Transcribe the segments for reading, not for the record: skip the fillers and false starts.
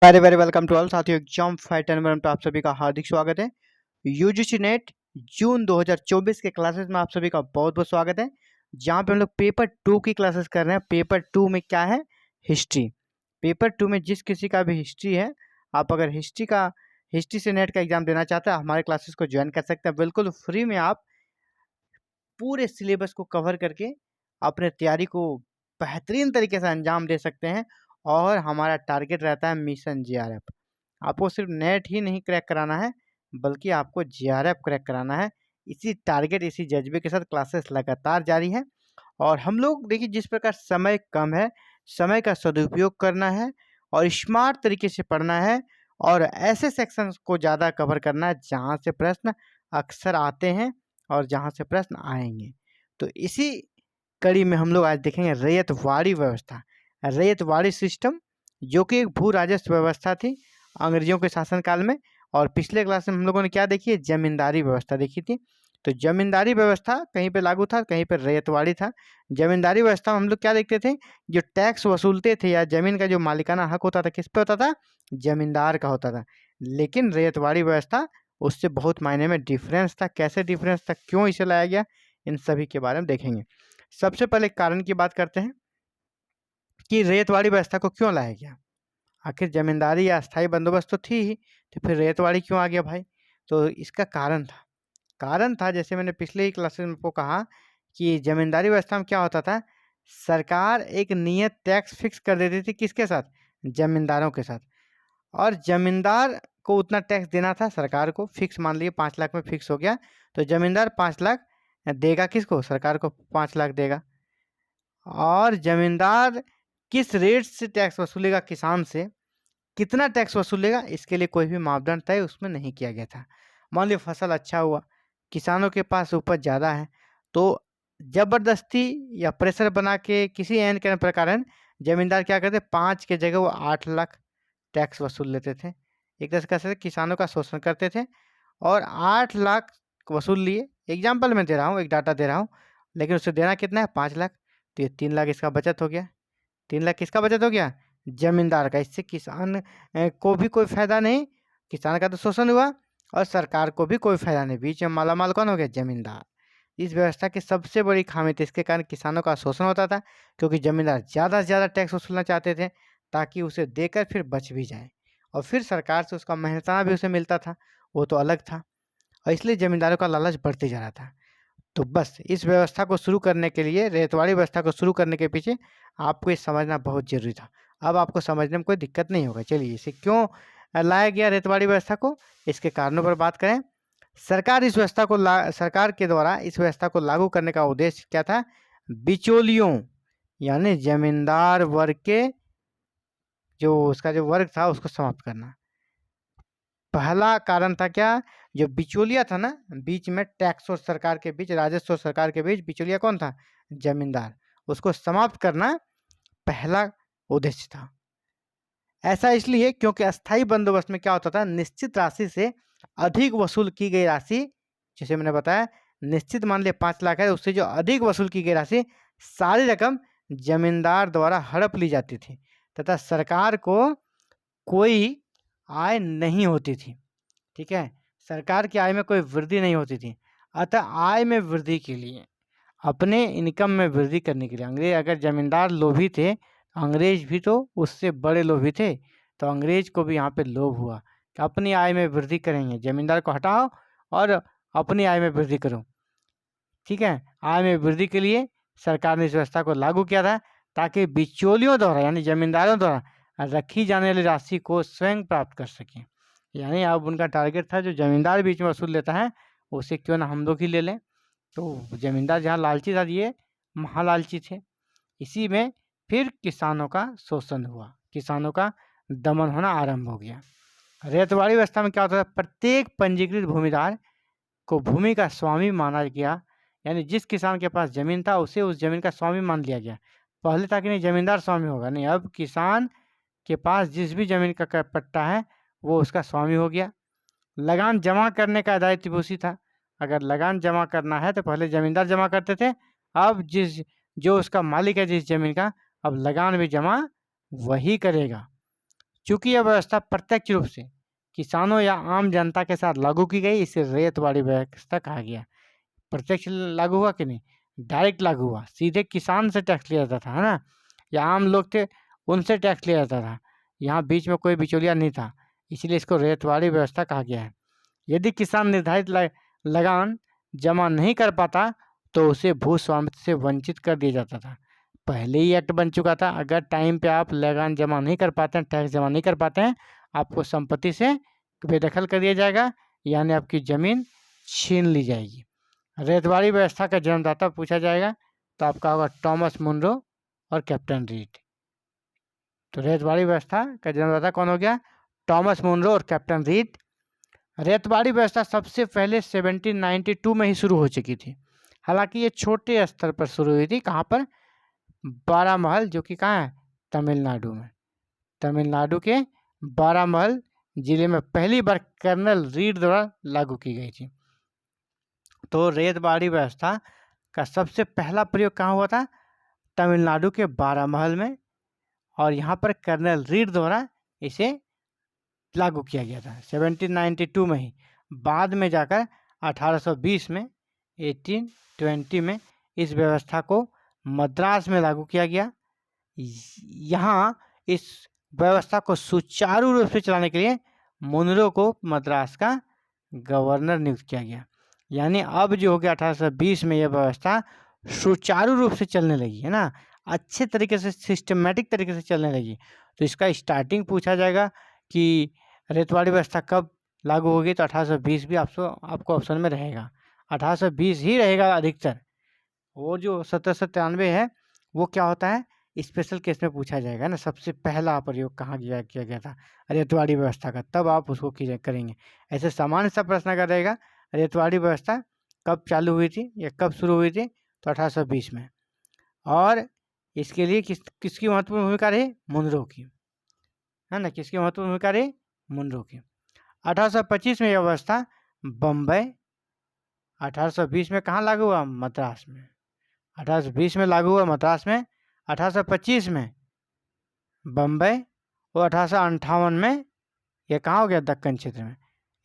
Very very welcome to all साथियों। Exam fight environment पे आप सभी का हार्दिक स्वागत है। यूजीसी नेट जून 2024 के क्लासेस में आप सभी का बहुत बहुत स्वागत है, जहाँ पे हम लोग पेपर 2 की क्लासेस कर रहे हैं। पेपर 2 में क्या है? हिस्ट्री। पेपर 2 में जिस किसी का भी हिस्ट्री है, आप अगर हिस्ट्री से नेट का एग्जाम देना चाहते हैं, हमारे क्लासेस को ज्वाइन कर सकते हैं। बिल्कुल फ्री में आप पूरे सिलेबस को कवर करके अपने तैयारी को बेहतरीन तरीके से अंजाम दे सकते हैं। और हमारा टारगेट रहता है मिशन जीआरएफ। आपको सिर्फ नेट ही नहीं क्रैक कराना है, बल्कि आपको जीआरएफ क्रैक कराना है। इसी टारगेट, इसी जज्बे के साथ क्लासेस लगातार जारी है। और हम लोग देखिए, जिस प्रकार समय कम है, समय का सदुपयोग करना है और स्मार्ट तरीके से पढ़ना है और ऐसे सेक्शंस को ज़्यादा कवर करना है जहाँ से प्रश्न अक्सर आते हैं और जहाँ से प्रश्न आएंगे। तो इसी कड़ी में हम लोग आज देखेंगे रैयतवाड़ी व्यवस्था। रैयतवाड़ी सिस्टम जो कि एक भू राजस्व व्यवस्था थी अंग्रेजों के शासनकाल में। और पिछले क्लास में हम लोगों ने क्या देखी है? जमींदारी व्यवस्था देखी थी। तो जमींदारी व्यवस्था कहीं पे लागू था, कहीं पे रैयतवाड़ी था। जमींदारी व्यवस्था में हम लोग क्या देखते थे? जो टैक्स वसूलते थे या जमीन का जो मालिकाना हक होता था, किस पे होता था? जमींदार का होता था। लेकिन रैयतवाड़ी व्यवस्था उससे बहुत मायने में डिफरेंस था। कैसे डिफरेंस था, क्यों इसे लाया गया, इन सभी के बारे में देखेंगे। सबसे पहले कारण की बात करते हैं कि रैयतवाड़ी व्यवस्था को क्यों लाया गया। आखिर जमींदारी या अस्थाई बंदोबस्त तो थी ही, तो फिर रैयतवाड़ी क्यों आ गया भाई? तो इसका कारण था जैसे मैंने पिछले ही क्लासेस में आपको कहा कि जमींदारी व्यवस्था में क्या होता था? सरकार एक नियत टैक्स फिक्स कर देती थी, किसके साथ? जमींदारों के साथ। और जमींदार को उतना टैक्स देना था सरकार को। फिक्स मान लिए 5 लाख में फिक्स हो गया, तो जमींदार 5 लाख देगा किसको? सरकार को 5 लाख देगा। और जमींदार किस रेट से टैक्स वसूलेगा किसान से, कितना टैक्स वसूलेगा, इसके लिए कोई भी मापदंड तय उसमें नहीं किया गया था। मान लीजिए फसल अच्छा हुआ, किसानों के पास उपज ज़्यादा है, तो जबरदस्ती या प्रेशर बना के किसी एन के प्रकार जमींदार क्या करते? 5 के जगह वो 8 लाख टैक्स वसूल लेते थे। एक तरह से किसानों का शोषण करते थे। और 8 लाख वसूल लिए, एग्जाम्पल मैं दे रहा हूँ, एक डाटा दे रहा हूँ, लेकिन उसे देना कितना है? 5 लाख। तो ये 3 लाख इसका बचत हो गया। 3 लाख किसका बचत हो गया? जमींदार का। इससे किसान को भी कोई फायदा नहीं, किसान का तो शोषण हुआ और सरकार को भी कोई फायदा नहीं। बीच में मालामाल कौन हो गया? जमींदार। इस व्यवस्था की सबसे बड़ी खामी थी, इसके कारण किसानों का शोषण होता था, क्योंकि जमींदार ज़्यादा से ज़्यादा टैक्स वसूलना चाहते थे ताकि उसे देकर फिर बच भी जाए, और फिर सरकार से उसका मेहनताना भी उसे मिलता था, वो तो अलग था। और इसलिए जमींदारों का लालच बढ़ते जा रहा था। तो बस इस व्यवस्था को शुरू करने के लिए, रैयतवाड़ी व्यवस्था को शुरू करने के पीछे आपको ये समझना बहुत ज़रूरी था। अब आपको समझने में कोई दिक्कत नहीं होगा। चलिए, इसे क्यों लाया गया रैयतवाड़ी व्यवस्था को, इसके कारणों पर बात करें। सरकार के द्वारा इस व्यवस्था को लागू करने का उद्देश्य क्या था? बिचौलियों यानी जमींदार वर्ग के, जो उसका जो वर्ग था, उसको समाप्त करना। पहला कारण था क्या? जो बिचौलिया था ना, बीच में टैक्स और सरकार के बीच, राजस्व और सरकार के बीच बिचौलिया कौन था? जमींदार। उसको समाप्त करना पहला उद्देश्य था। ऐसा इसलिए क्योंकि अस्थाई बंदोबस्त में क्या होता था? निश्चित राशि से अधिक वसूल की गई राशि, जैसे मैंने बताया, निश्चित मान लिया 5 लाख है, उससे जो अधिक वसूल की गई राशि, सारी रकम जमींदार द्वारा हड़प ली जाती थी तथा सरकार को कोई आय नहीं होती थी। ठीक है, सरकार की आय में कोई वृद्धि नहीं होती थी। अतः आय में वृद्धि के लिए, अपने इनकम में वृद्धि करने के लिए, अंग्रेज अगर जमींदार लोभी थे, अंग्रेज भी तो उससे बड़े लोभी थे। तो अंग्रेज को भी यहाँ पे लोभ हुआ कि अपनी आय में वृद्धि करेंगे, जमींदार को हटाओ और अपनी आय में वृद्धि करो। ठीक है, आय में वृद्धि के लिए सरकार ने इस व्यवस्था को लागू किया था, ताकि बिचौलियों द्वारा यानी जमींदारों द्वारा रखी जाने वाली राशि को स्वयं प्राप्त कर सकें। यानी अब उनका टारगेट था, जो जमींदार बीच में वसूल लेता है, उसे क्यों ना हम लोग ही ले लें। तो जमींदार जहाँ लालची था, ये महालालची थे। इसी में फिर किसानों का शोषण हुआ, किसानों का दमन होना आरंभ हो गया। रैयतवाड़ी व्यवस्था में क्या होता था? प्रत्येक पंजीकृत भूमिदार को भूमि का स्वामी माना गया। यानी जिस किसान के पास जमीन था, उसे उस जमीन का स्वामी मान लिया गया। पहले था कि नहीं, जमींदार स्वामी होगा, नहीं, अब किसान के पास जिस भी जमीन का पट्टा है, वो उसका स्वामी हो गया। लगान जमा करने का दायित्व भी उसी था। अगर लगान जमा करना है तो पहले जमींदार जमा करते थे, अब जो उसका मालिक है जिस जमीन का, अब लगान भी जमा वही करेगा। चूंकि यह व्यवस्था प्रत्यक्ष रूप से किसानों या आम जनता के साथ लागू की गई, इसे रैयतवाड़ी व्यवस्था कहा गया। प्रत्यक्ष लागू हुआ कि नहीं, डायरेक्ट लागू हुआ, सीधे किसान से टैक्स लिया जाता था, है ना, या आम लोग थे उनसे टैक्स लिया जाता था, यहाँ बीच में कोई बिचौलिया नहीं था, इसलिए इसको रैयतवाड़ी व्यवस्था कहा गया है। यदि किसान निर्धारित लगान जमा नहीं कर पाता तो उसे भू स्वामित्व से वंचित कर दिया जाता था। पहले ही एक्ट बन चुका था, अगर टाइम पे आप लगान जमा नहीं कर पाते हैं, टैक्स जमा नहीं कर पाते हैं, आपको संपत्ति से बेदखल कर दिया जाएगा, यानी आपकी जमीन छीन ली जाएगी। रैयतवाड़ी व्यवस्था का जन्मदाता पूछा जाएगा तो आपका होगा थॉमस मुनरो और कैप्टन रीड। तो रैयतवाड़ी व्यवस्था का जन्मदाता कौन हो गया, थॉमस मुनरो और कैप्टन रीड। रैयतवाड़ी व्यवस्था सबसे पहले 1792 में ही शुरू हो चुकी थी, हालांकि ये छोटे स्तर पर शुरू हुई थी। कहाँ पर, बारामहल, जो कि कहाँ है, तमिलनाडु में। तमिलनाडु के बारामहल जिले में पहली बार कर्नल रीड द्वारा लागू की गई थी। तो रैयतवाड़ी व्यवस्था का सबसे पहला प्रयोग कहाँ हुआ था, तमिलनाडु के बारामहल में, और यहाँ पर कर्नल रीड द्वारा इसे लागू किया गया था 1792 में ही। बाद में जाकर 1820 में 1820 में इस व्यवस्था को मद्रास में लागू किया गया। यहाँ इस व्यवस्था को सुचारू रूप से चलाने के लिए मुनरो को मद्रास का गवर्नर नियुक्त किया गया। यानी अब जो हो गया 1820 में यह व्यवस्था सुचारू रूप से चलने लगी, है ना, अच्छे तरीके से सिस्टमेटिक तरीके से चलने लगी। तो इसका स्टार्टिंग पूछा जाएगा कि रैयतवाड़ी व्यवस्था कब लागू होगी, तो 1820 भी आपको ऑप्शन में रहेगा, 1820 ही रहेगा अधिकतर। वो जो 1793 है वो क्या होता है, स्पेशल केस में पूछा जाएगा ना, सबसे पहला प्रयोग कहाँ किया गया था रैयतवाड़ी व्यवस्था का, तब आप उसको करेंगे। ऐसे सामान्य सा प्रश्न अगर रहेगा रैयतवाड़ी व्यवस्था कब चालू हुई थी या कब शुरू हुई थी, तो 1820 में। और इसके लिए किसकी महत्वपूर्ण भूमिका रही, मुनरो की, है ना, किसकी महत्वपूर्ण भूमिका रही, मुनरो की। 1825 में यह व्यवस्था बम्बई, 1820 में कहाँ लागू हुआ, मद्रास में। 1820 में लागू हुआ मद्रास में, 1825 में बम्बई, और 1858 में यह कहाँ हो गया, दक्कन क्षेत्र में।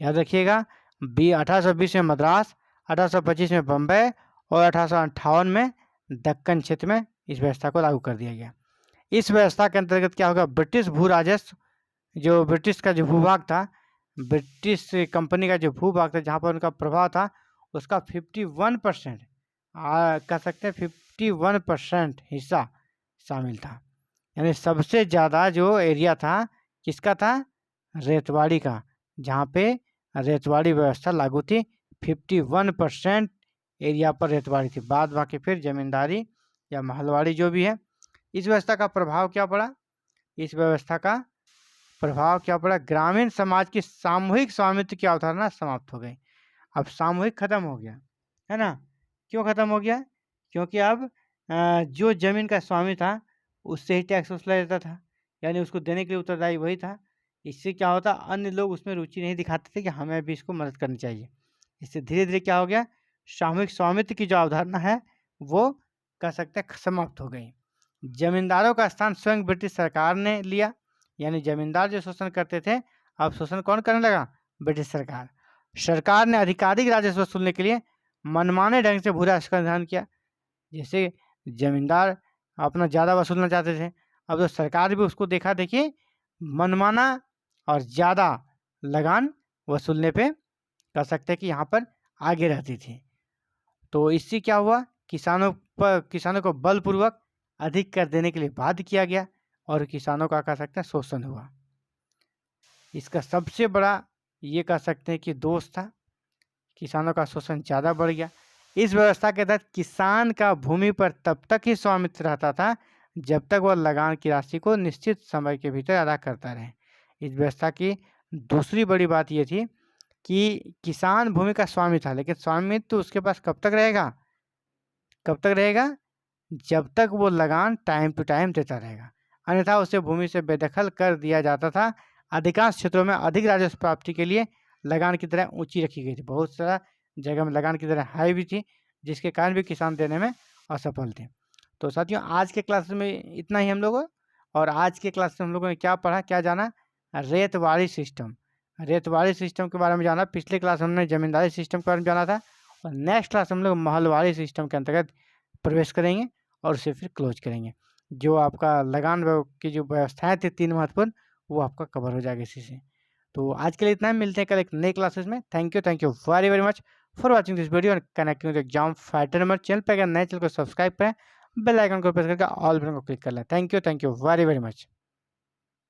याद रखिएगा, 1820 में मद्रास, 1825 में बम्बई और 1858 में दक्कन क्षेत्र में इस व्यवस्था को लागू कर दिया गया। इस व्यवस्था के अंतर्गत क्या होगा, ब्रिटिश भू राजस्व, जो ब्रिटिश का जो भूभाग था, ब्रिटिश कंपनी का जो भूभाग था जहाँ पर उनका प्रभाव था, उसका 51% कह सकते हैं 51% हिस्सा शामिल था। यानी सबसे ज़्यादा जो एरिया था किसका था, रैयतवाड़ी का, जहाँ पे रैयतवाड़ी व्यवस्था लागू थी। 51% एरिया पर रैयतवाड़ी थी, बाद बाकी फिर जमींदारी या महलवाड़ी जो भी है। इस व्यवस्था का प्रभाव क्या पड़ा, इस व्यवस्था का प्रभाव क्या पड़ा, ग्रामीण समाज की सामूहिक स्वामित्व की अवधारणा समाप्त हो गई। अब सामूहिक खत्म हो गया, है ना, क्यों खत्म हो गया, क्योंकि अब जो जमीन का स्वामी था उससे ही टैक्स वसूला जाता था, यानी उसको देने के लिए उत्तरदायी वही था। इससे क्या होता, अन्य लोग उसमें रुचि नहीं दिखाते थे कि हमें भी इसको मदद करनी चाहिए। इससे धीरे धीरे क्या हो गया, सामूहिक स्वामित्व की जो अवधारणा है वो कह सकते हैं समाप्त हो गई। जमींदारों का स्थान स्वयं ब्रिटिश सरकार ने लिया, यानी जमींदार जो शोषण करते थे, अब शोषण कौन करने लगा, ब्रिटिश सरकार। सरकार ने आधिकारिक राजस्व वसूलने के लिए मनमाने ढंग से भू राजस्व का निर्धारण किया। जैसे जमींदार अपना ज़्यादा वसूलना चाहते थे, अब तो सरकार भी उसको देखा देखिए मनमाना और ज़्यादा लगान वसूलने पे कह सकते हैं कि यहाँ पर आगे रहती थी। तो इससे क्या हुआ, किसानों को बलपूर्वक अधिक कर देने के लिए बाध्य किया गया और किसानों का कह सकते हैं शोषण हुआ। इसका सबसे बड़ा ये कह सकते हैं कि दोष था, किसानों का शोषण ज़्यादा बढ़ गया। इस व्यवस्था के तहत किसान का भूमि पर तब तक ही स्वामित्व रहता था जब तक वह लगान की राशि को निश्चित समय के भीतर अदा करता रहे। इस व्यवस्था की दूसरी बड़ी बात ये थी कि किसान भूमि का स्वामी था, लेकिन स्वामित्व तो उसके पास कब तक रहेगा, कब तक रहेगा, जब तक वो लगान टाइम टू टाइम देता रहेगा, अन्यथा उसे भूमि से बेदखल कर दिया जाता था। अधिकांश क्षेत्रों में अधिक राजस्व प्राप्ति के लिए लगान की तरह ऊंची रखी गई थी, बहुत सारा जगह में लगान की तरह हाई भी थी, जिसके कारण भी किसान देने में असफल थे। तो साथियों, आज के क्लास में इतना ही हम लोग, और आज के क्लास में हम लोगों ने क्या पढ़ा, क्या जाना, रेतवाड़ी सिस्टम। रेतवाड़ी सिस्टम के बारे में जाना, पिछले क्लास हमने जमींदारी सिस्टम के बारे में जाना था, और नेक्स्ट क्लास हम लोग महलवाड़ी सिस्टम के अंतर्गत प्रवेश करेंगे और उसे फिर क्लोज करेंगे। जो आपका लगान की जो व्यवस्थाएं थी 3 महत्वपूर्ण, वो आपका कवर हो जाएगा इसी से। तो आज के लिए इतना ही, मिलते हैं कल एक नए क्लासेस में। Thank you very very much for watching this video और कनेक्टिंग विद एग्जाम फाइटर। हमारे चैनल पर अगर नए चैनल को सब्सक्राइब करें, बेल आइकन को प्रेस करके ऑल बटन को क्लिक कर लें। Thank you very very much.